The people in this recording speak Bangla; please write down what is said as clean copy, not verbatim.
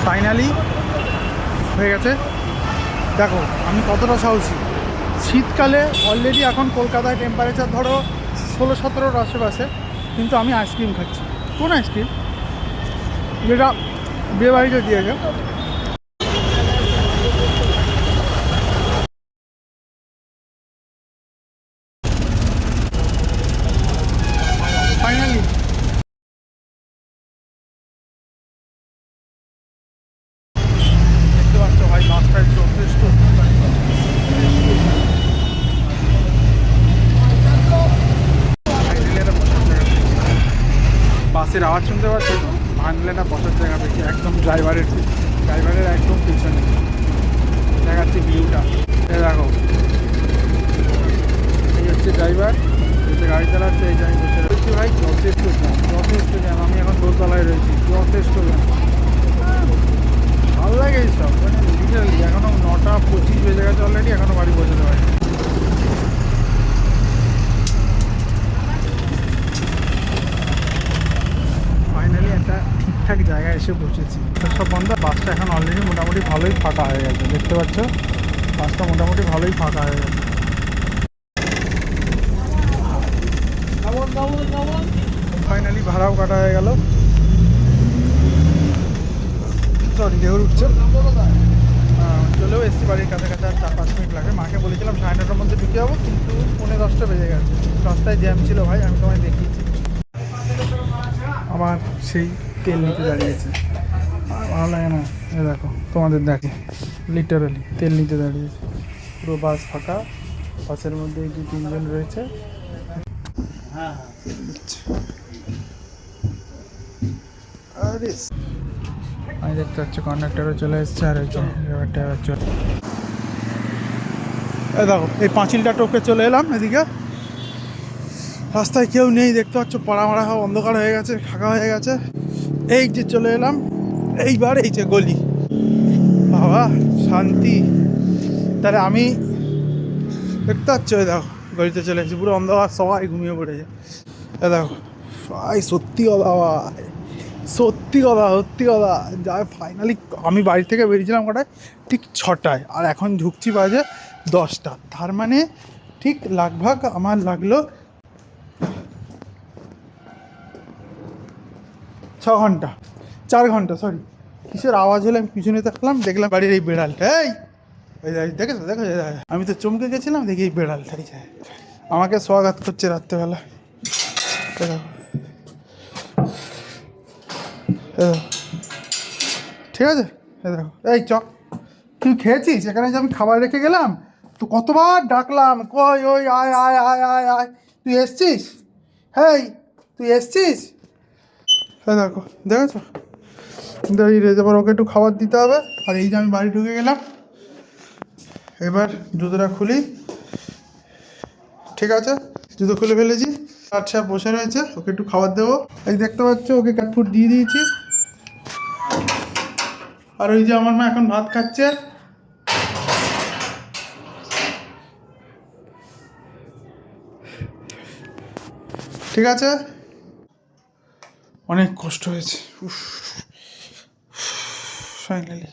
ফাইনালি হয়ে গেছে। দেখো আমি কতটা সাহসী। শীতকালে অলরেডি এখন কলকাতায় টেম্পারেচার ধরো 16-17 আশেপাশে, কিন্তু আমি আইসক্রিম খাচ্ছি। কোন আইসক্রিম? যেটা বিয়ে বাড়িতে দিয়েছে। ফাইনালি দেখতে পাচ্ছ ভাই, রাস্তায় যথেষ্ট বাসের আওয়াজ শুনতে পাচ্ছি তো। ভাঙলে না বসার জায়গা পেয়েছি একদম ড্রাইভারের একদম পিছনে। দেখাচ্ছি ভিউটা, দেখো এই হচ্ছে ড্রাইভার, এই যে গাড়ি চালাচ্ছে, এই যে আমি বসে রয়েছি। ভাই যথেষ্ট জ্যাম। আমি এখন দোতলায় রয়েছি, যথেষ্ট জ্যাম। ভালো লাগে এইসব, মানে লিটারালি এখনও 9:25 বেজে গেছে অলরেডি, এখনও বাড়ি পৌঁছাতে পারি। ফাইনালি একটা ঠিকঠাক জায়গায় এসে পৌঁছেছি। সব বন্ধ, বাসটা এখন অলরেডি মোটামুটি ভালোই ফাঁকা হয়ে গেছে। দেখতে পাচ্ছ বাসটা মোটামুটি ভালোই ফাঁকা হয়ে গেছে। ফাইনালি ভাড়াও কাটা হয়ে গেল। সরি, ঢেউর উঠছে। চলেও এসছি বাড়ির কাছাকাছি, আর 4-5 মিনিট লাগে। মাকে বলেছিলাম 9:30টার মধ্যে ঢুকে যাবো, কিন্তু 9:45 বেজে গেছে। রাস্তায় জ্যাম ছিল ভাই, আমি তোমায় দেখিয়েছি। আমার সেই তেল নিতে দাঁড়িয়েছে, আর ভালো লাগে না। এ দেখো তোমাদের দেখো, লিটারালি তেল নিতে দাঁড়িয়েছে। পুরো বাস ফাঁকা, বাসের মধ্যে এই 2-3 জন রয়েছে। আরে আমি দেখতে পাচ্ছি কন্ডাক্টারও চলে এসছে, আর ওই ড্রাইভারটা এবার চলে। এই দেখো এই পাঁচিলটা টোপকে চলে এলাম এদিকে। রাস্তায় কেউ নেই, দেখতে পাচ্ছ পাড়া মারা অন্ধকার হয়ে গেছে, ফাঁকা হয়ে গেছে। এই যে চলে এলাম, এইবার এই যে গলি। বাবা শান্তি। তাহলে আমি দেখতে পাচ্ছ, এই দেখো গলিতে চলে এসেছি, পুরো অন্ধকার, সবাই ঘুমিয়ে পড়েছে। এ দেখো ভাই, সত্যি কথা ভাই, সত্যি কথা যা। ফাইনালি আমি বাড়ি থেকে বেরিয়েছিলাম কটায়? ঠিক 6টায়, আর এখন ঢুকছি বাজে 10টা। তার মানে ঠিক লাগভাগ আমার লাগলো 6 ঘন্টা, 4 ঘন্টা। সরি, কিসের আওয়াজ হলো? আমি পিছনে দেখলাম বাড়ির এই বেড়ালটা। এই দেখেছো দেখো, আমি তো চমকে গেছিলাম, দেখি এই বেড়ালটাই যায় আমাকে স্বাগত করছে রাত্রেবেলা। ঠিক আছে, দেখো এই তুই খেয়েছিস এখানে? যে আমি খাবার রেখে গেলাম, তো কতবার ডাকলাম, কই ওই আয় আয় আয় আয় আয়, তুই এসছিস? হেই তুই এসছিস? হ্যাঁ দেখো, দেখেছো দাঁড়িয়ে রয়েছে। এবার ওকে একটু খাবার দিতে হবে। আর এই যে আমি বাড়ি ঢুকে গেলাম, এবার জুতোটা খুলি। ঠিক আছে, জুতো খুলে ফেলেছি। আচ্ছা বসে রয়েছে, ওকে একটু খাবার দেবো। এই দেখতে পাচ্ছ, ওকে ক্যাটফুড দিয়ে দিয়েছি। আর ওই যে আমার মা এখন ভাত খাচ্ছে। ঠিক আছে, অনেক কষ্ট হয়েছে ফাইনালি।